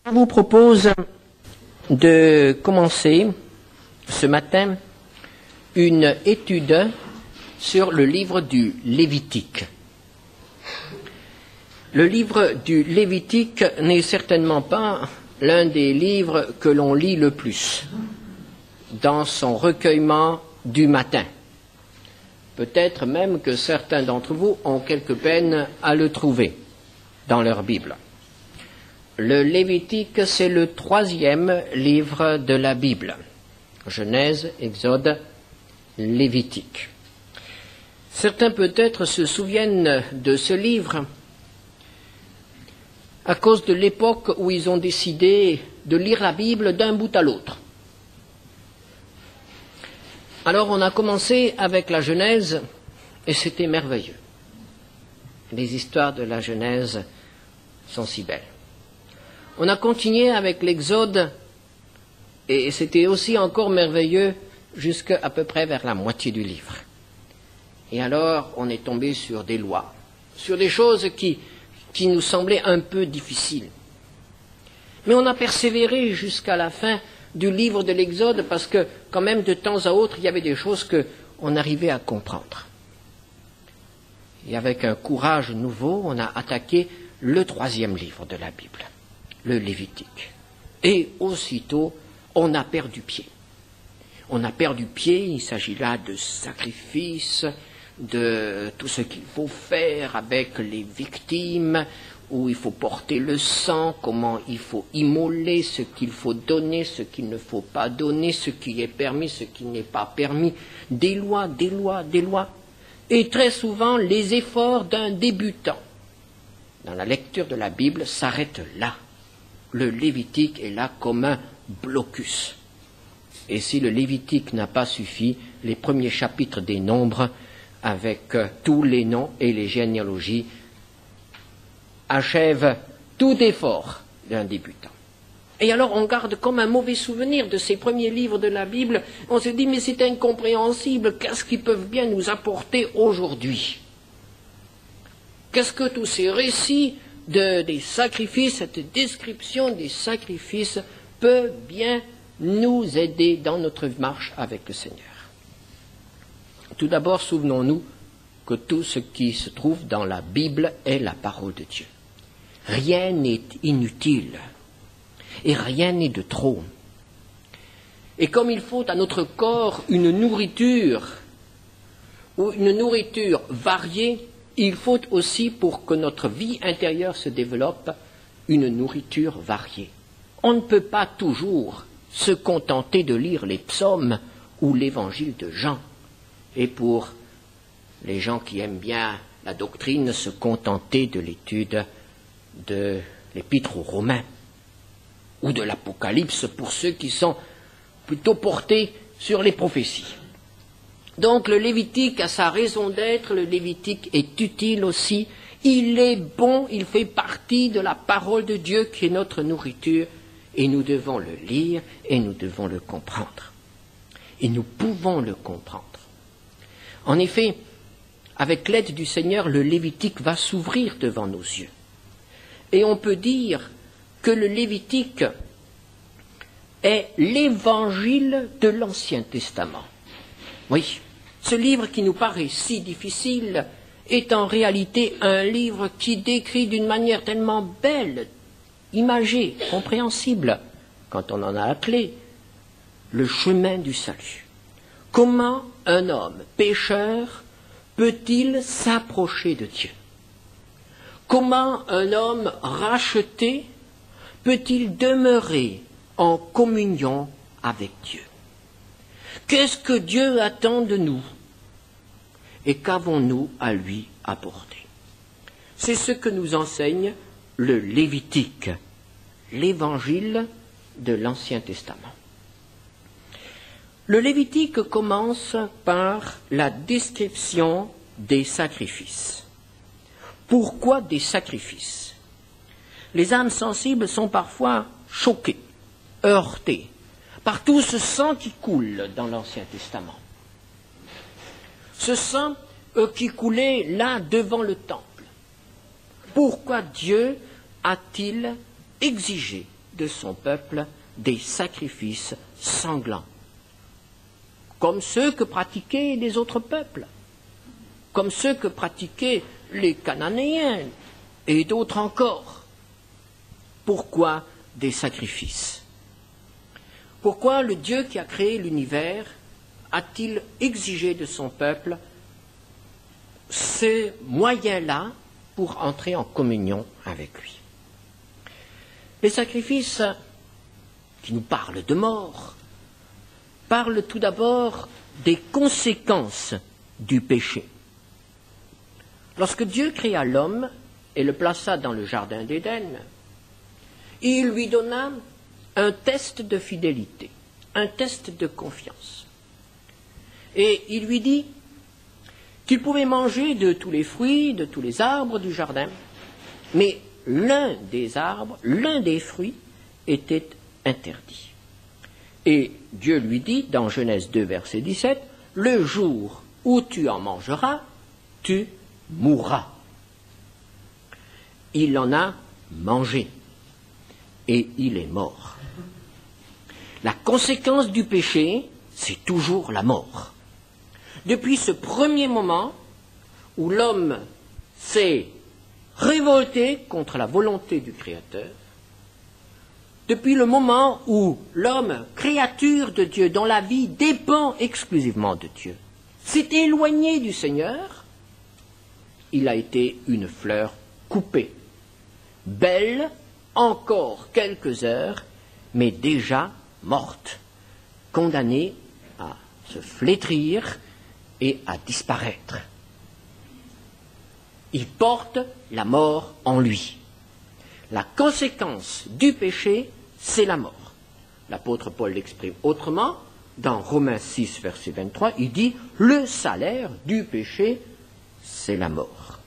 Je vous propose de commencer ce matin une étude sur le livre du Lévitique. Le livre du Lévitique n'est certainement pas l'un des livres que l'on lit le plus dans son recueillement du matin. Peut-être même que certains d'entre vous ont quelque peine à le trouver dans leur Bible. Le Lévitique, c'est le 3e livre de la Bible. Genèse, Exode, Lévitique. Certains peut-être se souviennent de ce livre à cause de l'époque où ils ont décidé de lire la Bible d'un bout à l'autre. Alors on a commencé avec la Genèse et c'était merveilleux. Les histoires de la Genèse sont si belles. On a continué avec l'Exode et c'était aussi encore merveilleux jusqu'à à peu près vers la moitié du livre. Et alors on est tombé sur des lois, sur des choses qui nous semblaient un peu difficiles. Mais on a persévéré jusqu'à la fin du livre de l'Exode parce que quand même de temps à autre il y avait des choses qu'on arrivait à comprendre. Et avec un courage nouveau, on a attaqué le 3e livre de la Bible, le Lévitique. Et aussitôt, on a perdu pied. On a perdu pied, il s'agit là de sacrifices, de tout ce qu'il faut faire avec les victimes, où il faut porter le sang, comment il faut immoler, ce qu'il faut donner, ce qu'il ne faut pas donner, ce qui est permis, ce qui n'est pas permis, des lois, des lois, des lois. Et très souvent, les efforts d'un débutant dans la lecture de la Bible s'arrêtent là. Le Lévitique est là comme un blocus. Et si le Lévitique n'a pas suffi, les premiers chapitres des Nombres, avec tous les noms et les généalogies, achèvent tout effort d'un débutant. Et alors on garde comme un mauvais souvenir de ces premiers livres de la Bible. On se dit, mais c'est incompréhensible, qu'est-ce qu'ils peuvent bien nous apporter aujourd'hui? Qu'est-ce que tous ces récits des sacrifices, cette description des sacrifices peut bien nous aider dans notre marche avec le Seigneur? Tout d'abord, souvenons-nous que tout ce qui se trouve dans la Bible est la parole de Dieu. Rien n'est inutile et rien n'est de trop. Et comme il faut à notre corps une nourriture variée, il faut aussi, pour que notre vie intérieure se développe, une nourriture variée. On ne peut pas toujours se contenter de lire les psaumes ou l'évangile de Jean. Et pour les gens qui aiment bien la doctrine, se contenter de l'étude de l'Épître aux Romains ou de l'Apocalypse pour ceux qui sont plutôt portés sur les prophéties. Donc le Lévitique a sa raison d'être, le Lévitique est utile aussi, il est bon, il fait partie de la parole de Dieu qui est notre nourriture et nous devons le lire et nous devons le comprendre. Et nous pouvons le comprendre. En effet, avec l'aide du Seigneur, le Lévitique va s'ouvrir devant nos yeux. Et on peut dire que le Lévitique est l'évangile de l'Ancien Testament. Oui, ce livre qui nous paraît si difficile est en réalité un livre qui décrit d'une manière tellement belle, imagée, compréhensible, quand on en a la clé, le chemin du salut. Comment un homme pécheur peut-il s'approcher de Dieu? Comment un homme racheté peut-il demeurer en communion avec Dieu? Qu'est-ce que Dieu attend de nous? Et qu'avons-nous à lui apporter? C'est ce que nous enseigne le Lévitique, l'évangile de l'Ancien Testament. Le Lévitique commence par la description des sacrifices. Pourquoi des sacrifices? Les âmes sensibles sont parfois choquées, heurtées, par tout ce sang qui coule dans l'Ancien Testament. Ce sang qui coulait là devant le temple. Pourquoi Dieu a-t-il exigé de son peuple des sacrifices sanglants, comme ceux que pratiquaient les autres peuples, comme ceux que pratiquaient les Cananéens et d'autres encore. Pourquoi des sacrifices? Pourquoi le Dieu qui a créé l'univers a-t-il exigé de son peuple ces moyens-là pour entrer en communion avec lui? Les sacrifices qui nous parlent de mort parlent tout d'abord des conséquences du péché. Lorsque Dieu créa l'homme et le plaça dans le jardin d'Éden, il lui donna un test de fidélité, un test de confiance. Et il lui dit qu'il pouvait manger de tous les fruits, de tous les arbres du jardin, mais l'un des arbres, l'un des fruits était interdit. Et Dieu lui dit, dans Genèse 2, verset 17, « Le jour où tu en mangeras, tu mourras. » Il en a mangé et il est mort. La conséquence du péché, c'est toujours la mort. Depuis ce premier moment où l'homme s'est révolté contre la volonté du Créateur, depuis le moment où l'homme, créature de Dieu, dont la vie dépend exclusivement de Dieu, s'est éloigné du Seigneur, il a été une fleur coupée, belle encore quelques heures, mais déjà morte, condamnée à se flétrir et à disparaître. Il porte la mort en lui. La conséquence du péché, c'est la mort. L'apôtre Paul l'exprime autrement. Dans Romains 6, verset 23, il dit « Le salaire du péché, c'est la mort. »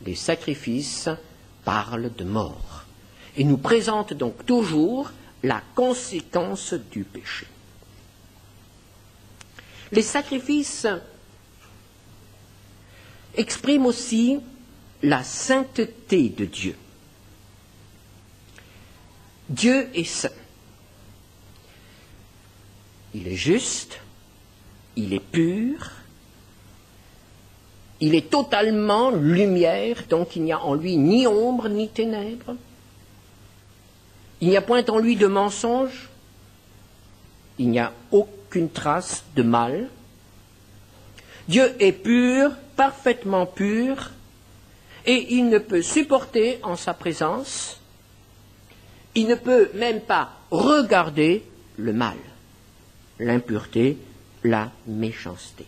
Les sacrifices parlent de mort et nous présentent donc toujours la conséquence du péché. Les sacrifices expriment aussi la sainteté de Dieu. Dieu est saint. Il est juste, il est pur, il est totalement lumière, donc il n'y a en lui ni ombre ni ténèbres. Il n'y a point en lui de mensonge, il n'y a aucune trace de mal. Dieu est pur, parfaitement pur, et il ne peut supporter en sa présence, il ne peut même pas regarder le mal, l'impureté, la méchanceté.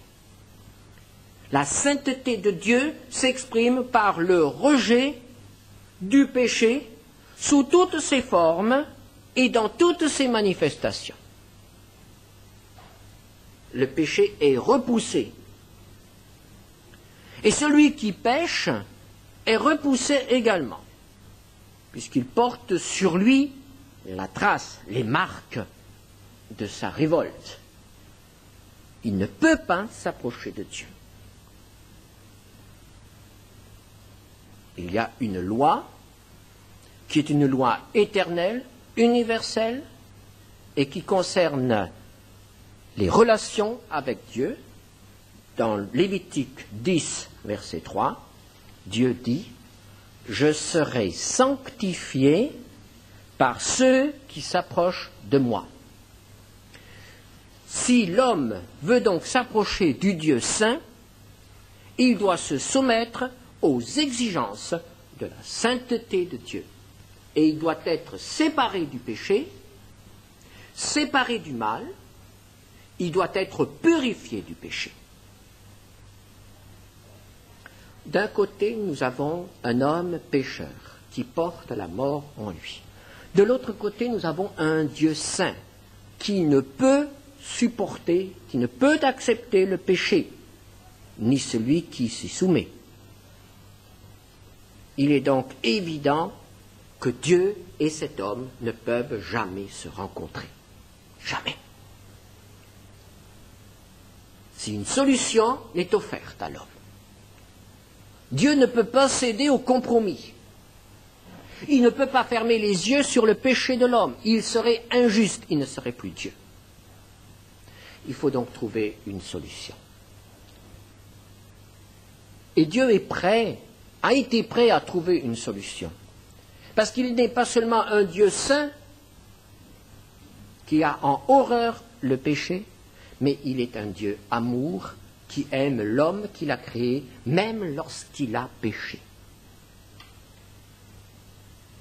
La sainteté de Dieu s'exprime par le rejet du péché sous toutes ses formes et dans toutes ses manifestations. Le péché est repoussé. Et celui qui pêche est repoussé également, puisqu'il porte sur lui la trace, les marques de sa révolte. Il ne peut pas s'approcher de Dieu. Il y a une loi qui est une loi éternelle, universelle, et qui concerne les relations avec Dieu. Dans Lévitique 10, verset 3, Dieu dit « Je serai sanctifié par ceux qui s'approchent de moi ». Si l'homme veut donc s'approcher du Dieu saint, il doit se soumettre aux exigences de la sainteté de Dieu. Et il doit être séparé du péché, séparé du mal, il doit être purifié du péché. D'un côté, nous avons un homme pécheur qui porte la mort en lui. De l'autre côté, nous avons un Dieu saint qui ne peut supporter, qui ne peut accepter le péché, ni celui qui s'y soumet. Il est donc évident que Dieu et cet homme ne peuvent jamais se rencontrer. Jamais. Si une solution n'est offerte à l'homme, Dieu ne peut pas céder au compromis. Il ne peut pas fermer les yeux sur le péché de l'homme. Il serait injuste, il ne serait plus Dieu. Il faut donc trouver une solution. Et Dieu est prêt, a été prêt à trouver une solution. Parce qu'il n'est pas seulement un Dieu saint qui a en horreur le péché, mais il est un Dieu amour qui aime l'homme qu'il a créé, même lorsqu'il a péché.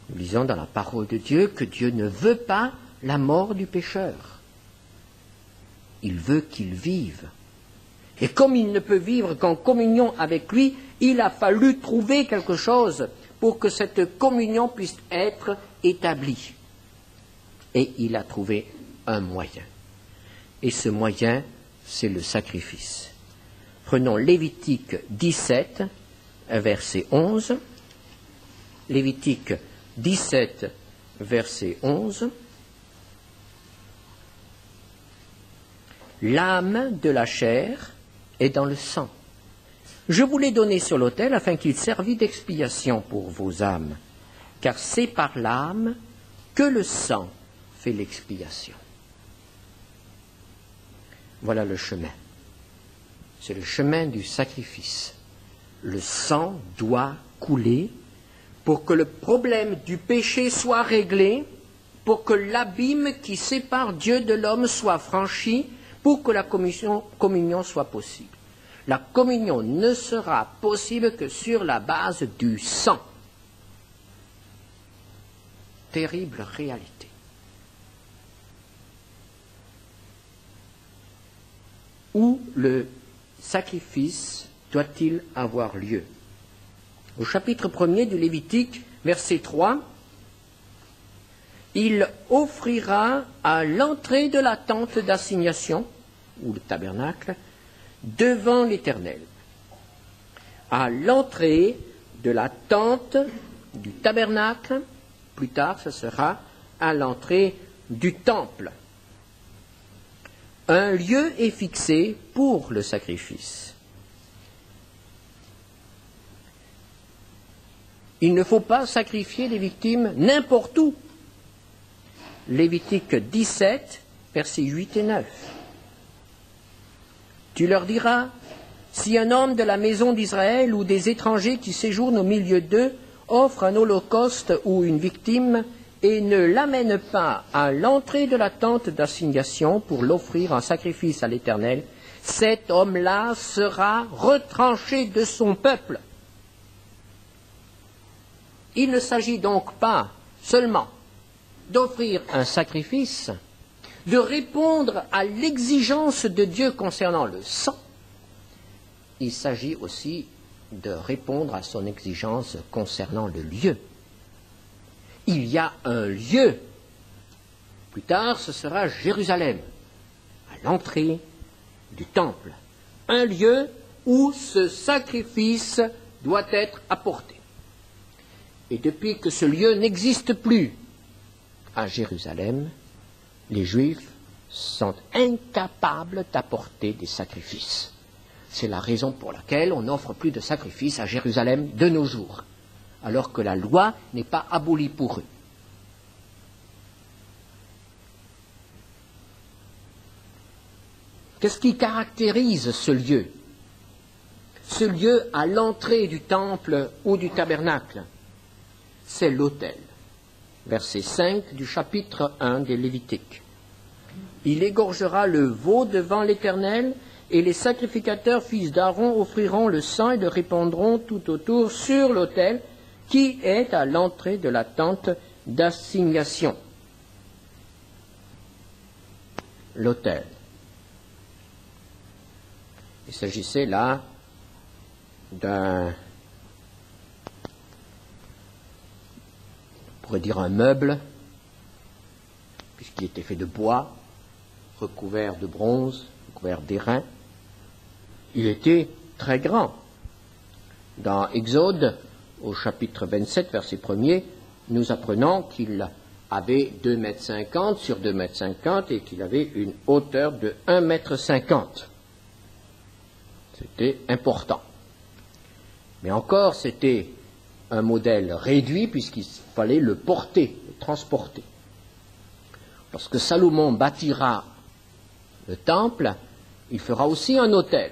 Nous lisons dans la parole de Dieu que Dieu ne veut pas la mort du pécheur. Il veut qu'il vive. Et comme il ne peut vivre qu'en communion avec lui, il a fallu trouver quelque chose pour que cette communion puisse être établie. Et il a trouvé un moyen. Et ce moyen, c'est le sacrifice. Prenons Lévitique 17, verset 11. Lévitique 17, verset 11. L'âme de la chair est dans le sang. Je vous l'ai donné sur l'autel afin qu'il servît d'expiation pour vos âmes, car c'est par l'âme que le sang fait l'expiation. Voilà le chemin. C'est le chemin du sacrifice. Le sang doit couler pour que le problème du péché soit réglé, pour que l'abîme qui sépare Dieu de l'homme soit franchi, pour que la communion soit possible. La communion ne sera possible que sur la base du sang. Terrible réalité. Où le sacrifice doit-il avoir lieu? Au chapitre 1er du Lévitique, verset 3, il offrira à l'entrée de la tente d'assignation, ou le tabernacle, devant l'Éternel. À l'entrée de la tente du tabernacle, plus tard ce sera à l'entrée du temple. Un lieu est fixé pour le sacrifice. Il ne faut pas sacrifier les victimes n'importe où. Lévitique 17, versets 8 et 9. Tu leur diras, si un homme de la maison d'Israël ou des étrangers qui séjournent au milieu d'eux offre un holocauste ou une victime et ne l'amène pas à l'entrée de la tente d'assignation pour l'offrir en sacrifice à l'Éternel, cet homme-là sera retranché de son peuple. Il ne s'agit donc pas seulement d'offrir un sacrifice, de répondre à l'exigence de Dieu concernant le sang. Il s'agit aussi de répondre à son exigence concernant le lieu. Il y a un lieu. Plus tard, ce sera Jérusalem, à l'entrée du temple. Un lieu où ce sacrifice doit être apporté. Et depuis que ce lieu n'existe plus à Jérusalem, les Juifs sont incapables d'apporter des sacrifices. C'est la raison pour laquelle on n'offre plus de sacrifices à Jérusalem de nos jours, alors que la loi n'est pas abolie pour eux. Qu'est-ce qui caractérise ce lieu? Ce lieu à l'entrée du temple ou du tabernacle, c'est l'autel. Verset 5 du chapitre 1 des Lévitiques. Il égorgera le veau devant l'Éternel, et les sacrificateurs fils d'Aaron offriront le sang et le répandront tout autour sur l'autel qui est à l'entrée de la tente d'assignation. L'autel. Il s'agissait là d'un, on pourrait dire un meuble, puisqu'il était fait de bois, recouvert de bronze, recouvert d'airain. Il était très grand. Dans Exode, au chapitre 27, verset 1er, nous apprenons qu'il avait 2,50 m sur 2,50 m et qu'il avait une hauteur de 1,50 m. C'était important. Mais encore, c'était un modèle réduit puisqu'il fallait le porter, le transporter. Lorsque Salomon bâtira le temple, il fera aussi un autel,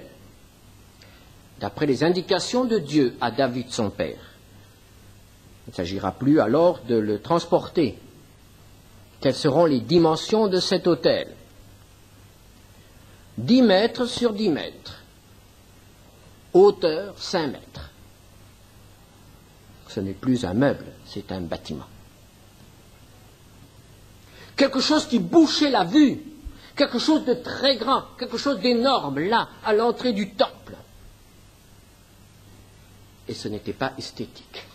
d'après les indications de Dieu à David son père. Il ne s'agira plus alors de le transporter. Quelles seront les dimensions de cet autel? 10 mètres sur 10 mètres, hauteur 5 mètres. Ce n'est plus un meuble, c'est un bâtiment. Quelque chose qui bouchait la vue, quelque chose de très grand, quelque chose d'énorme, là, à l'entrée du temple. Et ce n'était pas esthétique.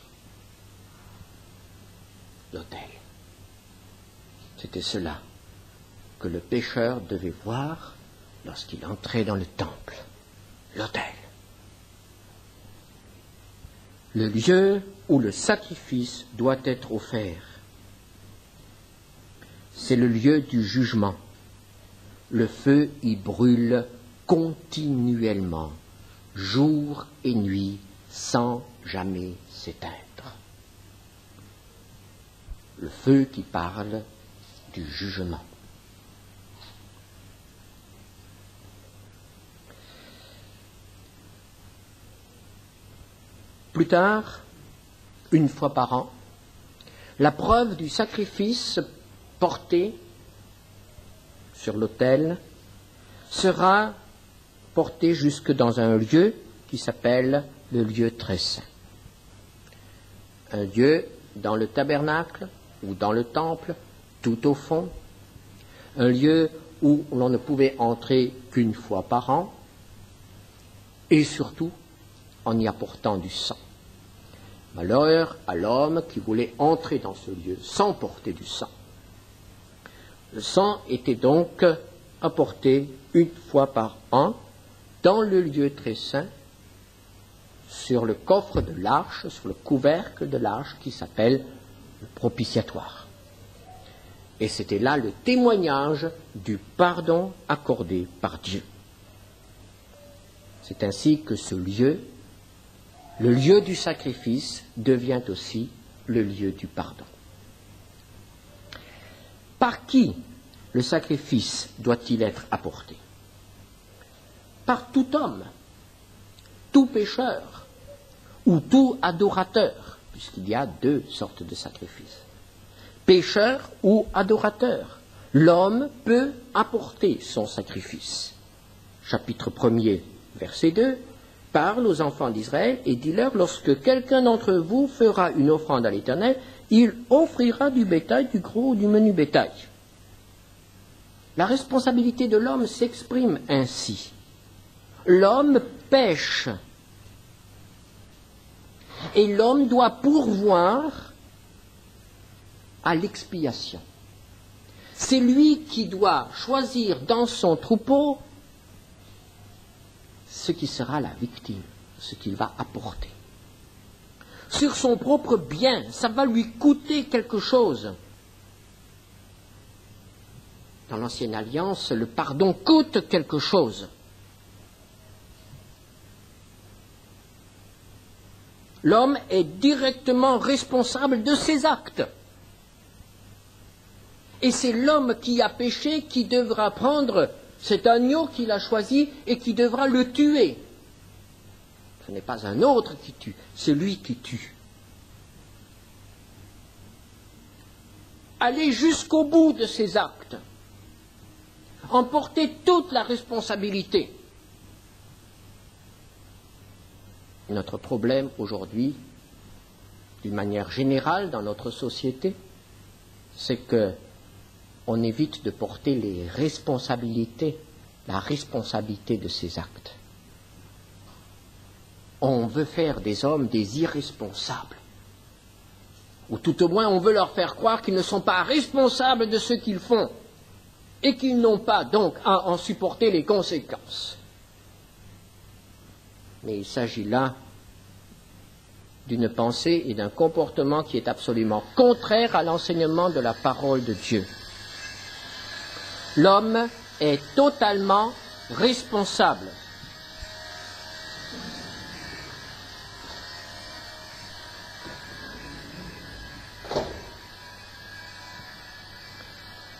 L'autel. C'était cela que le pécheur devait voir lorsqu'il entrait dans le temple. L'autel. Le lieu où le sacrifice doit être offert. C'est le lieu du jugement. Le feu y brûle continuellement, jour et nuit, sans jamais s'éteindre. Le feu qui parle du jugement. Plus tard, une fois par an, la preuve du sacrifice porté sur l'autel sera portée jusque dans un lieu qui s'appelle le lieu très saint. Un lieu dans le tabernacle ou dans le temple, tout au fond, un lieu où l'on ne pouvait entrer qu'une fois par an, et surtout en y apportant du sang. Malheur à l'homme qui voulait entrer dans ce lieu sans porter du sang. Le sang était donc apporté une fois par an dans le lieu très saint, sur le coffre de l'arche, sur le couvercle de l'arche qui s'appelle le propitiatoire. Et c'était là le témoignage du pardon accordé par Dieu. C'est ainsi que ce lieu, le lieu du sacrifice, devient aussi le lieu du pardon. Par qui le sacrifice doit-il être apporté? Par tout homme, tout pécheur ou tout adorateur, puisqu'il y a deux sortes de sacrifices. Pécheur ou adorateur, l'homme peut apporter son sacrifice. Chapitre 1er, verset 2, parle aux enfants d'Israël et dit-leur, lorsque quelqu'un d'entre vous fera une offrande à l'Éternel, il offrira du bétail, du gros ou du menu bétail. La responsabilité de l'homme s'exprime ainsi. L'homme pêche et l'homme doit pourvoir à l'expiation. C'est lui qui doit choisir dans son troupeau ce qui sera la victime, ce qu'il va apporter. Sur son propre bien, ça va lui coûter quelque chose. Dans l'Ancienne Alliance, le pardon coûte quelque chose. L'homme est directement responsable de ses actes. Et c'est l'homme qui a péché qui devra prendre cet agneau qu'il a choisi et qui devra le tuer. Ce n'est pas un autre qui tue, c'est lui qui tue. Aller jusqu'au bout de ses actes, emporter toute la responsabilité. Notre problème aujourd'hui, d'une manière générale dans notre société, c'est que on évite de porter les responsabilités, la responsabilité de ses actes. On veut faire des hommes des irresponsables. Ou tout au moins, on veut leur faire croire qu'ils ne sont pas responsables de ce qu'ils font et qu'ils n'ont pas donc à en supporter les conséquences. Mais il s'agit là d'une pensée et d'un comportement qui est absolument contraire à l'enseignement de la parole de Dieu. L'homme est totalement responsable.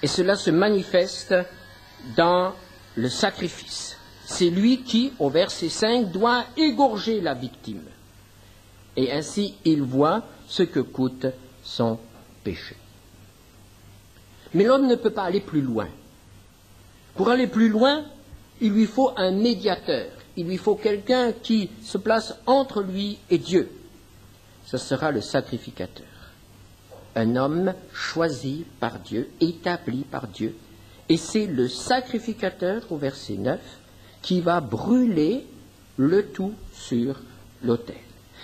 Et cela se manifeste dans le sacrifice. C'est lui qui, au verset 5, doit égorger la victime. Et ainsi, il voit ce que coûte son péché. Mais l'homme ne peut pas aller plus loin. Pour aller plus loin, il lui faut un médiateur. Il lui faut quelqu'un qui se place entre lui et Dieu. Ce sera le sacrificateur. Un homme choisi par Dieu, établi par Dieu. Et c'est le sacrificateur, au verset 9, qui va brûler le tout sur l'autel.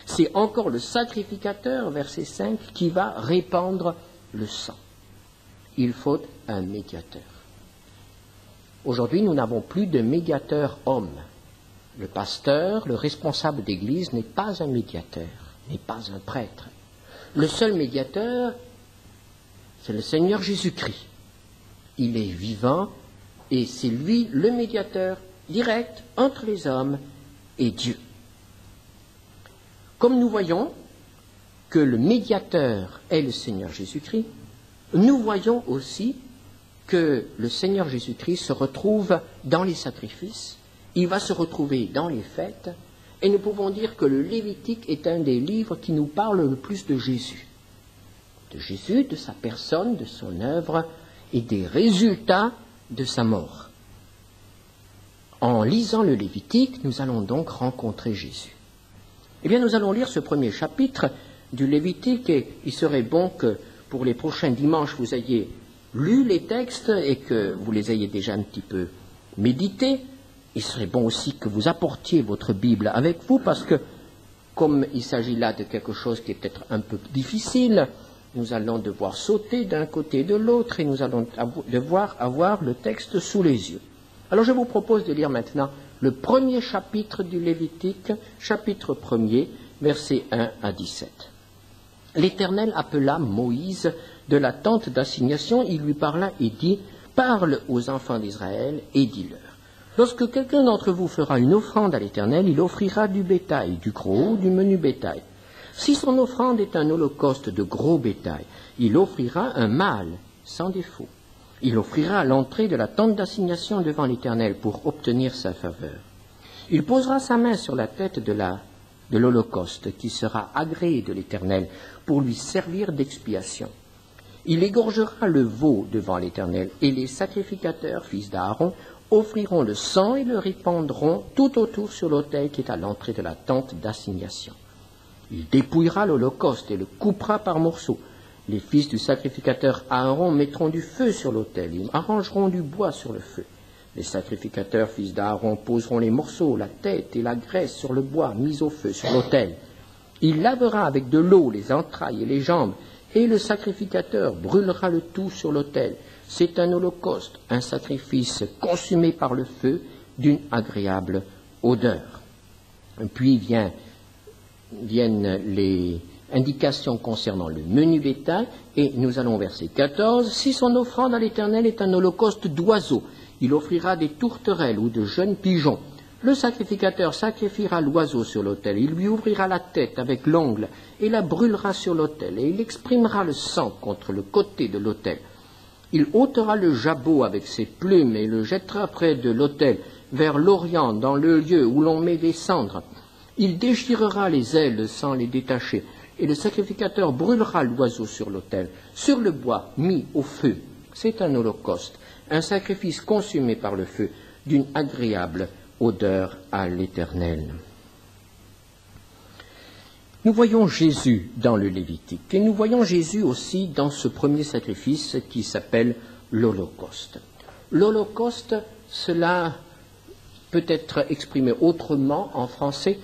C'est encore le sacrificateur, verset 5, qui va répandre le sang. Il faut un médiateur. Aujourd'hui, nous n'avons plus de médiateur homme. Le pasteur, le responsable d'église, n'est pas un médiateur, n'est pas un prêtre. Le seul médiateur, c'est le Seigneur Jésus-Christ. Il est vivant et c'est lui le médiateur direct entre les hommes et Dieu. Comme nous voyons que le médiateur est le Seigneur Jésus-Christ, nous voyons aussi que le Seigneur Jésus-Christ se retrouve dans les sacrifices, il va se retrouver dans les fêtes, et nous pouvons dire que le Lévitique est un des livres qui nous parle le plus de Jésus. De Jésus, de sa personne, de son œuvre et des résultats de sa mort. En lisant le Lévitique, nous allons donc rencontrer Jésus. Eh bien, nous allons lire ce premier chapitre du Lévitique et il serait bon que pour les prochains dimanches, vous ayez lu les textes et que vous les ayez déjà un petit peu médités. Il serait bon aussi que vous apportiez votre Bible avec vous parce que, comme il s'agit là de quelque chose qui est peut-être un peu difficile, nous allons devoir sauter d'un côté et de l'autre et nous allons devoir avoir le texte sous les yeux. Alors je vous propose de lire maintenant le premier chapitre du Lévitique, chapitre 1er, versets 1 à 17. L'Éternel appela Moïse de la tente d'assignation, il lui parla et dit « Parle aux enfants d'Israël et dis-leur. Lorsque quelqu'un d'entre vous fera une offrande à l'Éternel, il offrira du bétail, du gros ou du menu bétail. Si son offrande est un holocauste de gros bétail, il offrira un mâle sans défaut. Il offrira à l'entrée de la tente d'assignation devant l'Éternel pour obtenir sa faveur. Il posera sa main sur la tête de l'holocauste qui sera agréé de l'Éternel pour lui servir d'expiation. Il égorgera le veau devant l'Éternel et les sacrificateurs, fils d'Aaron, offriront le sang et le répandront tout autour sur l'autel qui est à l'entrée de la tente d'assignation. Il dépouillera l'holocauste et le coupera par morceaux. Les fils du sacrificateur Aaron mettront du feu sur l'autel, ils arrangeront du bois sur le feu. Les sacrificateurs, fils d'Aaron, poseront les morceaux, la tête et la graisse sur le bois mis au feu sur l'autel. Il lavera avec de l'eau les entrailles et les jambes, et le sacrificateur brûlera le tout sur l'autel. C'est un holocauste, un sacrifice consumé par le feu d'une agréable odeur. Puis viennent les indications concernant le menu bétail, et nous allons au verset 14. Si son offrande à l'Éternel est un holocauste d'oiseaux, il offrira des tourterelles ou de jeunes pigeons. Le sacrificateur sacrifiera l'oiseau sur l'autel, il lui ouvrira la tête avec l'ongle et la brûlera sur l'autel, et il exprimera le sang contre le côté de l'autel. Il ôtera le jabot avec ses plumes et le jettera près de l'autel, vers l'orient, dans le lieu où l'on met des cendres. Il déchirera les ailes sans les détacher, et le sacrificateur brûlera l'oiseau sur l'autel, sur le bois mis au feu. C'est un holocauste, un sacrifice consumé par le feu, d'une agréable odeur à l'Éternel. Nous voyons Jésus dans le Lévitique, et nous voyons Jésus aussi dans ce premier sacrifice qui s'appelle l'Holocauste. L'Holocauste, cela peut être exprimé autrement en français.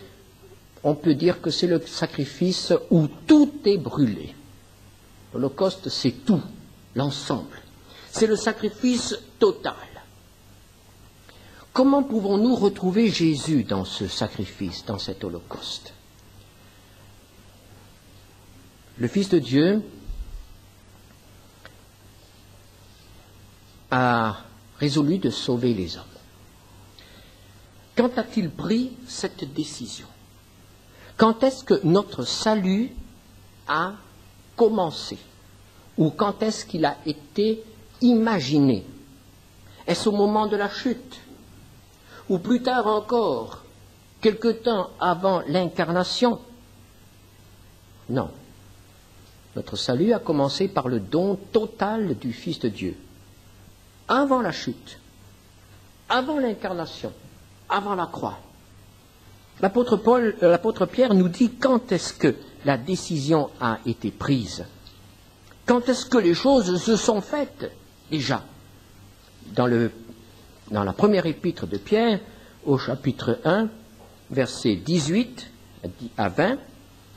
On peut dire que c'est le sacrifice où tout est brûlé. L'Holocauste, c'est tout, l'ensemble. C'est le sacrifice total. Comment pouvons-nous retrouver Jésus dans ce sacrifice, dans cet Holocauste ? Le Fils de Dieu a résolu de sauver les hommes. Quand a-t-il pris cette décision ? Quand est-ce que notre salut a commencé ? Ou quand est-ce qu'il a été Imaginez, est-ce au moment de la chute, ou plus tard encore, quelque temps avant l'incarnation? Non. Notre salut a commencé par le don total du Fils de Dieu, avant la chute, avant l'incarnation, avant la croix. L'apôtre Pierre nous dit quand est-ce que la décision a été prise. Quand est-ce que les choses se sont faites déjà? Dans la première épître de Pierre, au chapitre 1, versets 18 à 20,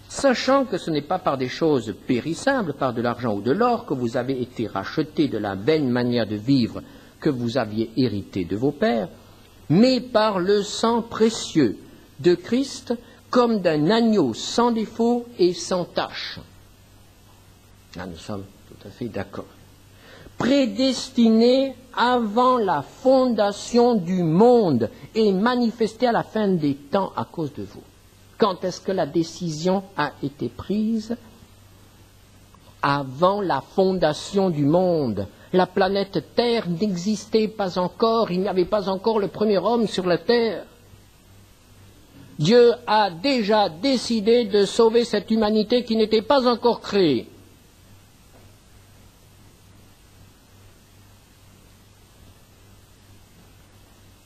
sachant que ce n'est pas par des choses périssables, par de l'argent ou de l'or, que vous avez été rachetés de la vaine manière de vivre que vous aviez hérité de vos pères, mais par le sang précieux de Christ, comme d'un agneau sans défaut et sans tache. Là, nous sommes tout à fait d'accord. Prédestiné avant la fondation du monde et manifesté à la fin des temps à cause de vous. Quand est-ce que la décision a été prise? Avant la fondation du monde. La planète Terre n'existait pas encore, il n'y avait pas encore le premier homme sur la Terre. Dieu a déjà décidé de sauver cette humanité qui n'était pas encore créée.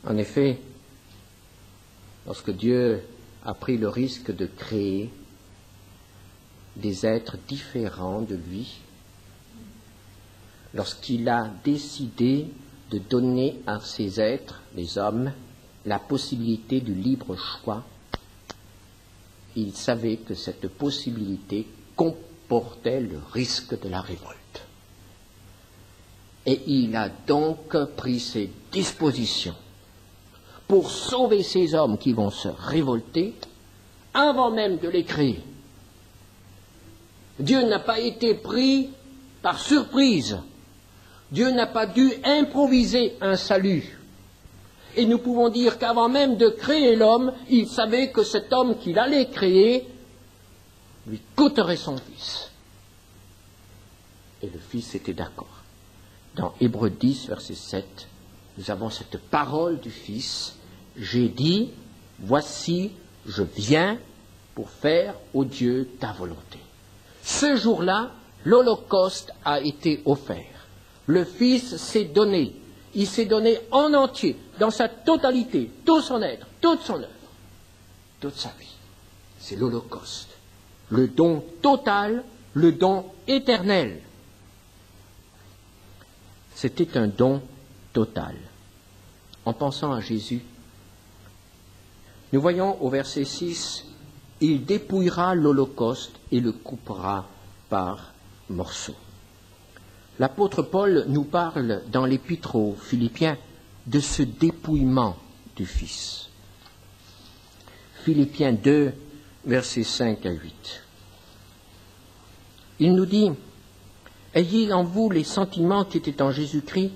En effet, lorsque Dieu a pris le risque de créer des êtres différents de lui, lorsqu'il a décidé de donner à ces êtres, les hommes, la possibilité du libre choix, il savait que cette possibilité comportait le risque de la révolte. Et il a donc pris ses dispositions pour sauver ces hommes qui vont se révolter avant même de les créer. Dieu n'a pas été pris par surprise. Dieu n'a pas dû improviser un salut. Et nous pouvons dire qu'avant même de créer l'homme, il savait que cet homme qu'il allait créer lui coûterait son fils. Et le fils était d'accord. Dans Hébreux 10, verset 7, nous avons cette parole du fils. J'ai dit, voici, je viens pour faire, ô Dieu, ta volonté. Ce jour-là, l'Holocauste a été offert. Le Fils s'est donné. Il s'est donné en entier, dans sa totalité, tout son être, toute son œuvre, toute sa vie. C'est l'Holocauste. Le don total, le don éternel. C'était un don total. En pensant à Jésus, nous voyons au verset 6, « Il dépouillera l'Holocauste et le coupera par morceaux. » L'apôtre Paul nous parle dans l'Épître aux Philippiens de ce dépouillement du Fils. Philippiens 2, versets 5 à 8. Il nous dit, « Ayez en vous les sentiments qui étaient en Jésus-Christ,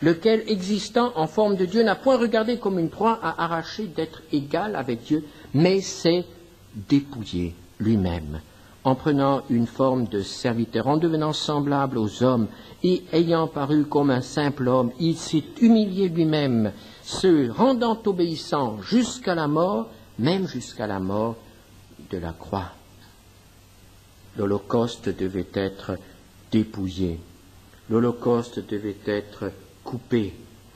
lequel, existant en forme de Dieu, n'a point regardé comme une proie à arracher d'être égal avec Dieu, mais s'est dépouillé lui-même, en prenant une forme de serviteur, en devenant semblable aux hommes, et ayant paru comme un simple homme, il s'est humilié lui-même, se rendant obéissant jusqu'à la mort, même jusqu'à la mort de la croix. » L'Holocauste devait être dépouillé. L'Holocauste devait être coupé.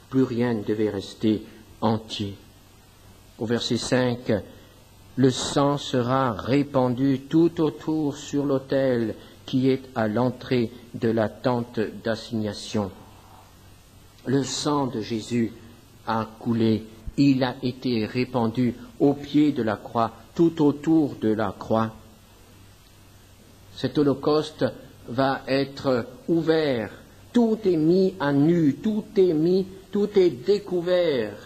Plus rien ne devait rester entier. Au verset 5, le sang sera répandu tout autour sur l'autel qui est à l'entrée de la tente d'assignation. Le sang de Jésus a coulé, il a été répandu au pied de la croix, tout autour de la croix. Cet holocauste va être ouvert, tout est mis à nu, tout est découvert.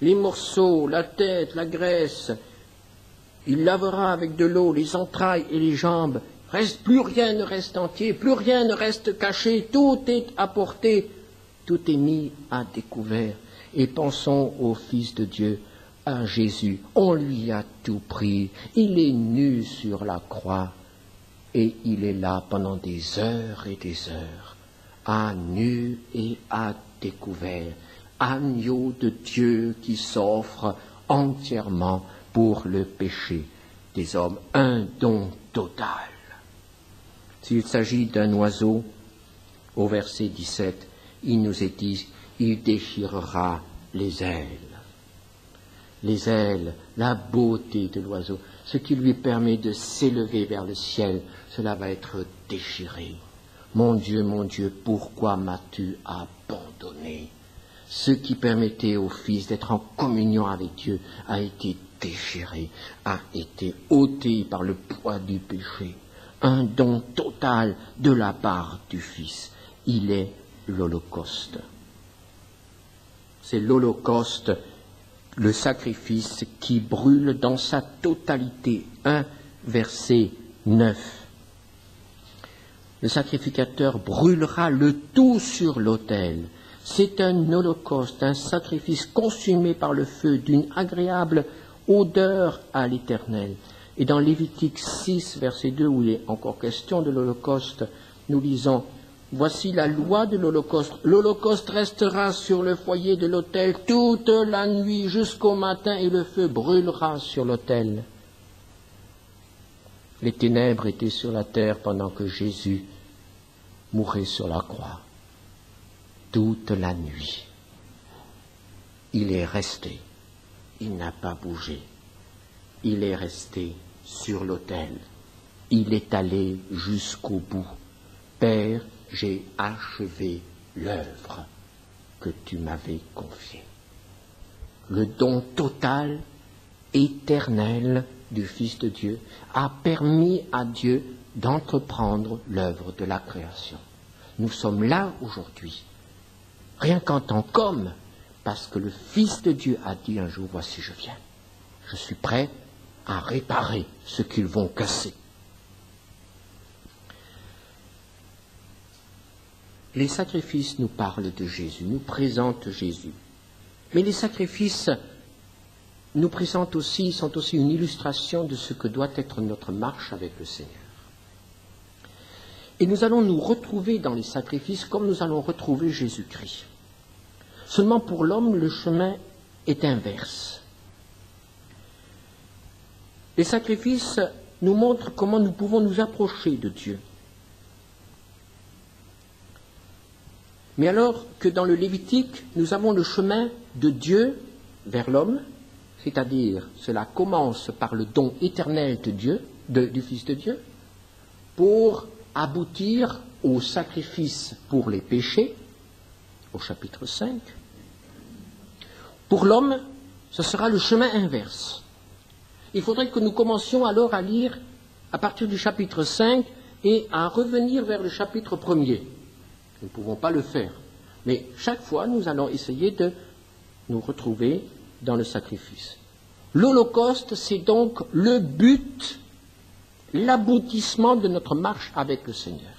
Les morceaux, la tête, la graisse, il lavera avec de l'eau les entrailles et les jambes. Plus rien ne reste entier, plus rien ne reste caché, tout est apporté, tout est mis à découvert. Et pensons au Fils de Dieu, à Jésus. On lui a tout pris. Il est nu sur la croix et il est là pendant des heures et des heures à nu et à découvert, agneau de Dieu qui s'offre entièrement pour le péché des hommes, un don total. S'il s'agit d'un oiseau, au verset 17, il nous est dit, il déchirera les ailes. Les ailes, la beauté de l'oiseau, ce qui lui permet de s'élever vers le ciel, cela va être déchiré. Mon Dieu, pourquoi m'as-tu abandonné? Ce qui permettait au Fils d'être en communion avec Dieu a été déchiré, a été ôté par le poids du péché. Un don total de la part du Fils. Il est l'Holocauste. C'est l'Holocauste, le sacrifice qui brûle dans sa totalité. 1 verset 9. Le sacrificateur brûlera le tout sur l'autel. C'est un holocauste, un sacrifice consumé par le feu d'une agréable odeur à l'Éternel. Et dans Lévitique 6, verset 2, où il est encore question de l'holocauste, nous lisons « Voici la loi de l'holocauste. L'holocauste restera sur le foyer de l'autel toute la nuit jusqu'au matin et le feu brûlera sur l'autel. » Les ténèbres étaient sur la terre pendant que Jésus mourait sur la croix. Toute la nuit. Il est resté. Il n'a pas bougé. Il est resté sur l'autel. Il est allé jusqu'au bout. Père, j'ai achevé l'œuvre que tu m'avais confiée. Le don total, éternel du Fils de Dieu a permis à Dieu d'entreprendre l'œuvre de la création. Nous sommes là aujourd'hui, rien qu'en tant qu'homme, parce que le Fils de Dieu a dit un jour, voici je viens. Je suis prêt à réparer ce qu'ils vont casser. Les sacrifices nous parlent de Jésus, nous présentent Jésus. Mais les sacrifices nous présentent aussi, sont aussi une illustration de ce que doit être notre marche avec le Seigneur. Et nous allons nous retrouver dans les sacrifices comme nous allons retrouver Jésus-Christ. Seulement pour l'homme, le chemin est inverse. Les sacrifices nous montrent comment nous pouvons nous approcher de Dieu. Mais alors que dans le Lévitique, nous avons le chemin de Dieu vers l'homme, c'est-à-dire cela commence par le don éternel de Dieu, du Fils de Dieu, pour aboutir au sacrifice pour les péchés, au chapitre 5. Pour l'homme, ce sera le chemin inverse. Il faudrait que nous commencions alors à lire à partir du chapitre 5 et à revenir vers le chapitre 1er. Nous ne pouvons pas le faire. Mais chaque fois, nous allons essayer de nous retrouver dans le sacrifice. L'Holocauste, c'est donc le but, l'aboutissement de notre marche avec le Seigneur.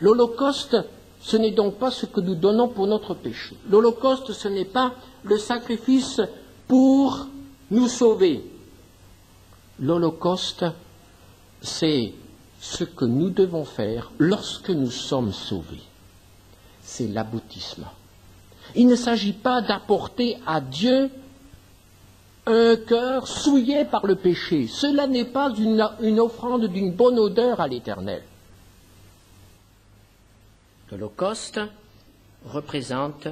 L'Holocauste, ce n'est donc pas ce que nous donnons pour notre péché. L'Holocauste, ce n'est pas le sacrifice pour nous sauver. L'Holocauste, c'est ce que nous devons faire lorsque nous sommes sauvés. C'est l'aboutissement. Il ne s'agit pas d'apporter à Dieu un cœur souillé par le péché. Cela n'est pas une offrande d'une bonne odeur à l'Éternel. L'Holocauste représente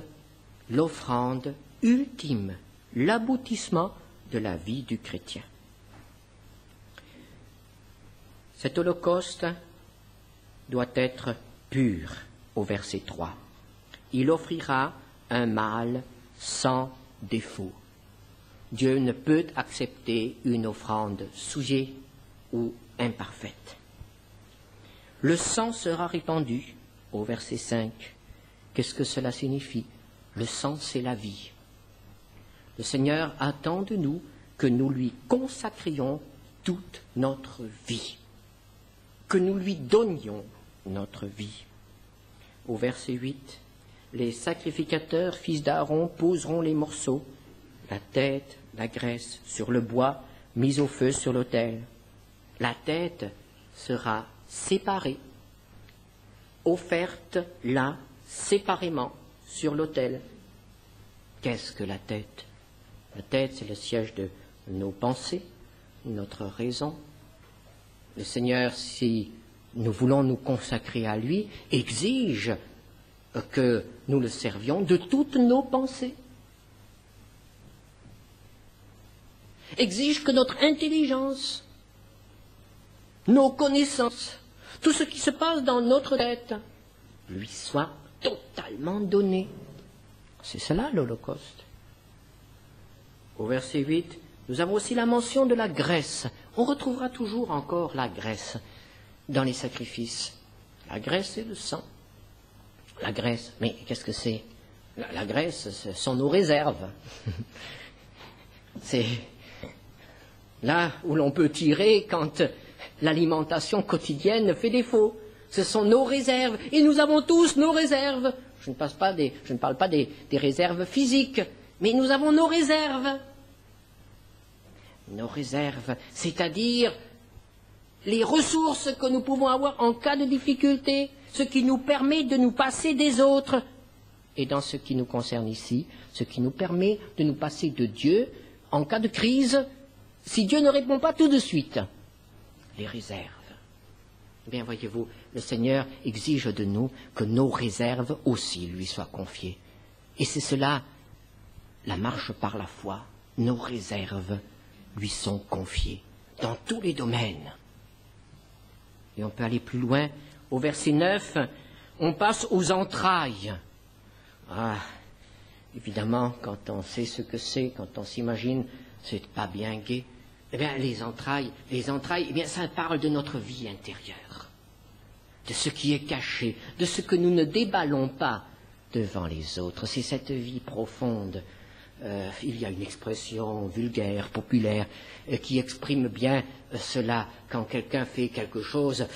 l'offrande ultime, l'aboutissement de la vie du chrétien. Cet holocauste doit être pur, au verset 3. Il offrira un mâle sans défaut. Dieu ne peut accepter une offrande souillée ou imparfaite. Le sang sera répandu, au verset 5. Qu'est-ce que cela signifie? Le sang, c'est la vie. Le Seigneur attend de nous que nous lui consacrions toute notre vie, que nous lui donnions notre vie. Au verset 8, les sacrificateurs, fils d'Aaron, poseront les morceaux, la tête, la graisse, sur le bois mis au feu sur l'autel. La tête sera séparée offerte là, séparément, sur l'autel. Qu'est-ce que la tête? La tête, c'est le siège de nos pensées, notre raison. Le Seigneur, si nous voulons nous consacrer à lui, exige que nous le servions de toutes nos pensées. Exige que notre intelligence, nos connaissances, tout ce qui se passe dans notre tête, lui soit totalement donné. C'est cela l'Holocauste. Au verset 8, nous avons aussi la mention de la graisse. On retrouvera toujours encore la graisse dans les sacrifices. La graisse, c'est le sang. La graisse, mais qu'est-ce que c'est? La graisse, ce sont nos réserves. C'est là où l'on peut tirer quand l'alimentation quotidienne fait défaut. Ce sont nos réserves, et nous avons tous nos réserves. Je ne parle pas des réserves physiques, mais nous avons nos réserves. Nos réserves, c'est-à-dire les ressources que nous pouvons avoir en cas de difficulté, ce qui nous permet de nous passer des autres. Et dans ce qui nous concerne ici, ce qui nous permet de nous passer de Dieu en cas de crise, si Dieu ne répond pas tout de suite. Les réserves. Eh bien, voyez-vous, le Seigneur exige de nous que nos réserves aussi lui soient confiées. Et c'est cela, la marche par la foi. Nos réserves lui sont confiées dans tous les domaines. Et on peut aller plus loin. Au verset 9, on passe aux entrailles. Ah, évidemment, quand on sait ce que c'est, quand on s'imagine, c'est pas bien gai. Eh bien, les entrailles, eh bien, ça parle de notre vie intérieure, de ce qui est caché, de ce que nous ne déballons pas devant les autres. C'est cette vie profonde. Il y a une expression vulgaire, populaire, qui exprime bien cela quand quelqu'un fait quelque chose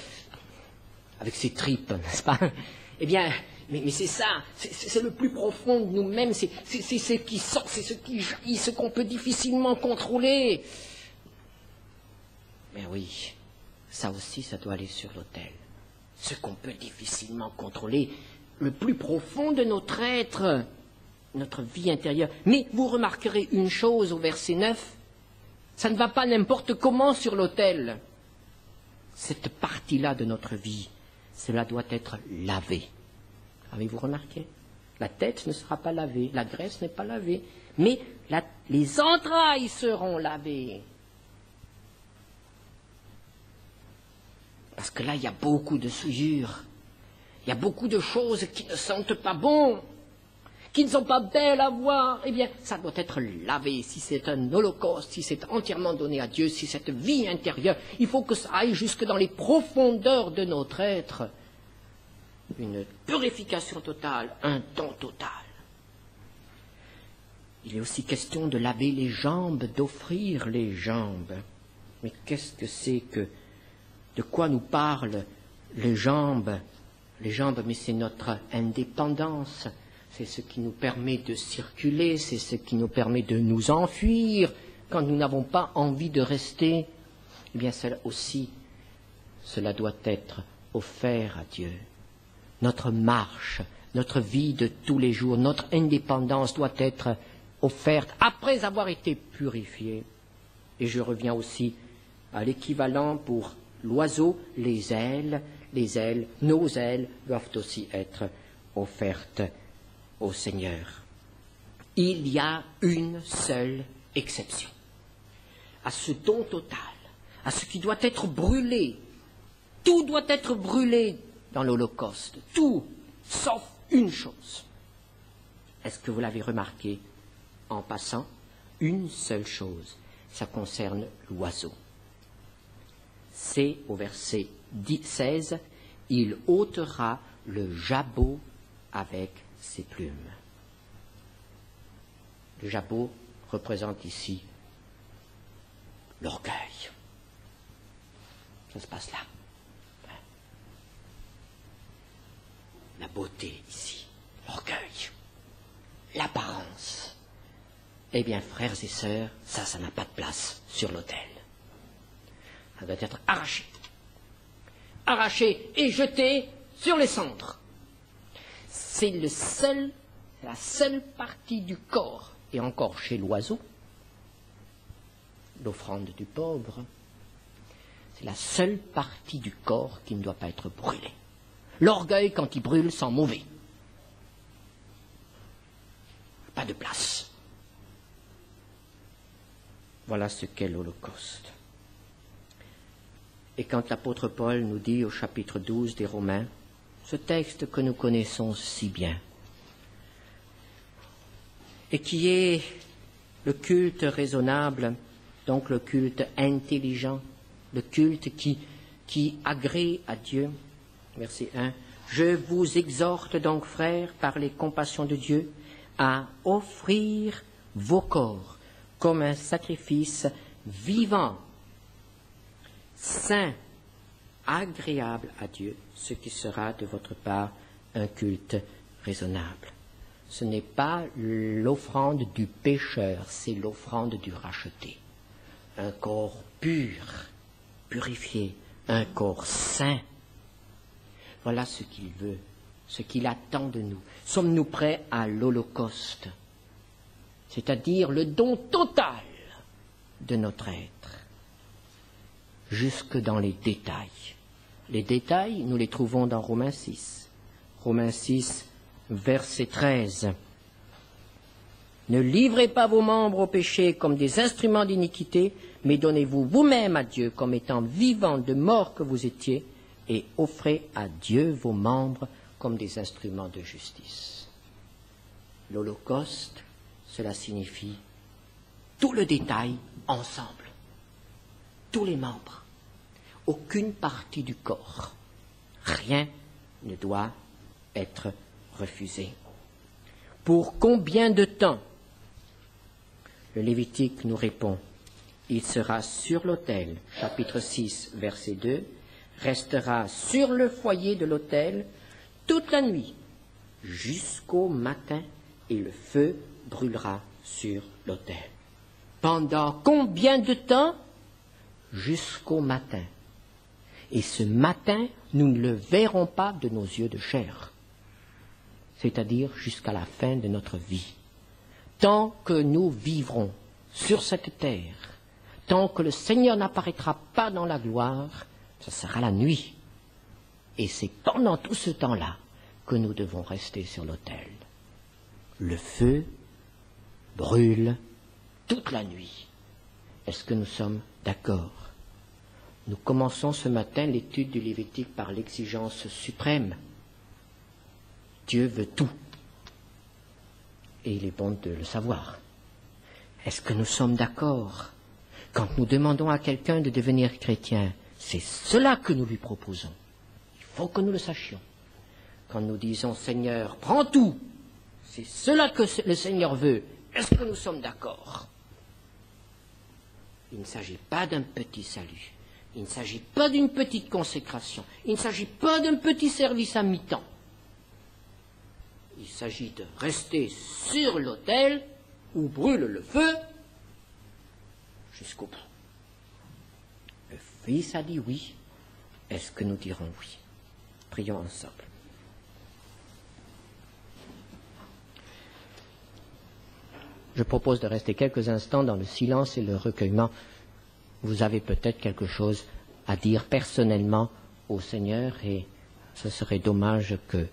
avec ses tripes, n'est-ce pas? Eh bien, mais c'est ça, c'est le plus profond de nous-mêmes, c'est ce qui sort, c'est ce qui jaillit, ce qu'on peut difficilement contrôler. Mais oui, ça aussi, ça doit aller sur l'autel. Ce qu'on peut difficilement contrôler, le plus profond de notre être, notre vie intérieure. Mais vous remarquerez une chose au verset 9, ça ne va pas n'importe comment sur l'autel. Cette partie-là de notre vie, cela doit être lavé. Avez-vous remarqué? La tête ne sera pas lavée, la graisse n'est pas lavée, mais les entrailles seront lavées. Parce que là, il y a beaucoup de souillures, il y a beaucoup de choses qui ne sentent pas bon, qui ne sont pas belles à voir. Eh bien, ça doit être lavé. Si c'est un holocauste, si c'est entièrement donné à Dieu, si cette vie intérieure, il faut que ça aille jusque dans les profondeurs de notre être. Une purification totale, un don total. Il est aussi question de laver les jambes, d'offrir les jambes. Mais qu'est-ce que c'est que... De quoi nous parlent les jambes? Les jambes, mais c'est notre indépendance. C'est ce qui nous permet de circuler, c'est ce qui nous permet de nous enfuir quand nous n'avons pas envie de rester. Eh bien, cela aussi, cela doit être offert à Dieu. Notre marche, notre vie de tous les jours, notre indépendance doit être offerte après avoir été purifiée. Et je reviens aussi à l'équivalent pour l'oiseau, les ailes, nos ailes doivent aussi être offertes au Seigneur. Il y a une seule exception à ce don total, à ce qui doit être brûlé. Tout doit être brûlé dans l'Holocauste, tout, sauf une chose. Est-ce que vous l'avez remarqué en passant? Une seule chose, ça concerne l'oiseau. C'est au verset 16, il ôtera le jabot avec ses plumes. Le jabot représente ici l'orgueil. Ça se passe là. La beauté ici, l'orgueil, l'apparence. Eh bien, frères et sœurs, ça n'a pas de place sur l'autel. Ça doit être arraché. Arraché et jeté sur les cendres. C'est la seule partie du corps, et encore chez l'oiseau, l'offrande du pauvre, c'est la seule partie du corps qui ne doit pas être brûlée. L'orgueil, quand il brûle, sent mauvais. Pas de place. Voilà ce qu'est l'Holocauste. Et quand l'apôtre Paul nous dit au chapitre 12 des Romains, ce texte que nous connaissons si bien, et qui est le culte raisonnable, donc le culte intelligent, le culte qui agrée à Dieu. Verset 1. Je vous exhorte donc, frères, par les compassions de Dieu, à offrir vos corps comme un sacrifice vivant, saint, agréable à Dieu, ce qui sera de votre part un culte raisonnable. Ce n'est pas l'offrande du pécheur, c'est l'offrande du racheté. Un corps pur, purifié, un corps saint. Voilà ce qu'il veut, ce qu'il attend de nous. Sommes-nous prêts à l'Holocauste, c'est-à-dire le don total de notre être, jusque dans les détails. Les détails, nous les trouvons dans Romains 6. Romains 6, verset 13. Ne livrez pas vos membres au péché comme des instruments d'iniquité, mais donnez-vous vous-même à Dieu comme étant vivants de mort que vous étiez, et offrez à Dieu vos membres comme des instruments de justice. L'Holocauste, cela signifie tout le détail ensemble, tous les membres, aucune partie du corps, rien ne doit être refusé. Pour combien de temps? Le Lévitique nous répond, il sera sur l'autel, chapitre 6, verset 2, restera sur le foyer de l'autel toute la nuit, jusqu'au matin, et le feu brûlera sur l'autel. Pendant combien de temps? Jusqu'au matin. Et ce matin, nous ne le verrons pas de nos yeux de chair, c'est-à-dire jusqu'à la fin de notre vie. Tant que nous vivrons sur cette terre, tant que le Seigneur n'apparaîtra pas dans la gloire, ce sera la nuit. Et c'est pendant tout ce temps-là que nous devons rester sur l'autel. Le feu brûle toute la nuit. Est-ce que nous sommes d'accord? Nous commençons ce matin l'étude du Lévitique par l'exigence suprême. Dieu veut tout. Et il est bon de le savoir. Est-ce que nous sommes d'accord? Quand nous demandons à quelqu'un de devenir chrétien, c'est cela que nous lui proposons. Il faut que nous le sachions. Quand nous disons, Seigneur, prends tout, c'est cela que le Seigneur veut. Est-ce que nous sommes d'accord? Il ne s'agit pas d'un petit salut. Il ne s'agit pas d'une petite consécration. Il ne s'agit pas d'un petit service à mi-temps. Il s'agit de rester sur l'autel où brûle le feu jusqu'au bout. Le Fils a dit oui. Est-ce que nous dirons oui? Prions ensemble. Je propose de rester quelques instants dans le silence et le recueillement. Vous avez peut-être quelque chose à dire personnellement au Seigneur et ce serait dommage que,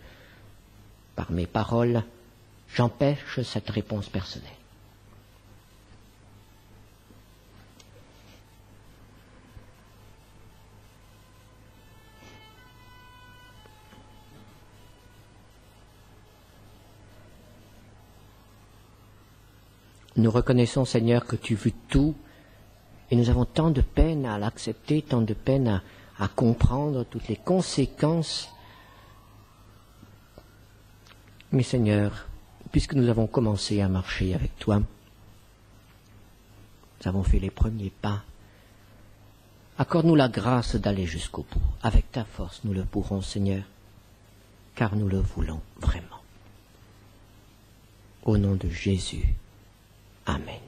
par mes paroles, j'empêche cette réponse personnelle. Nous reconnaissons, Seigneur, que tu veux tout, et nous avons tant de peine à l'accepter, tant de peine à comprendre toutes les conséquences. Mais Seigneur, puisque nous avons commencé à marcher avec toi, nous avons fait les premiers pas, accorde-nous la grâce d'aller jusqu'au bout. Avec ta force, nous le pourrons, Seigneur, car nous le voulons vraiment. Au nom de Jésus. Amen.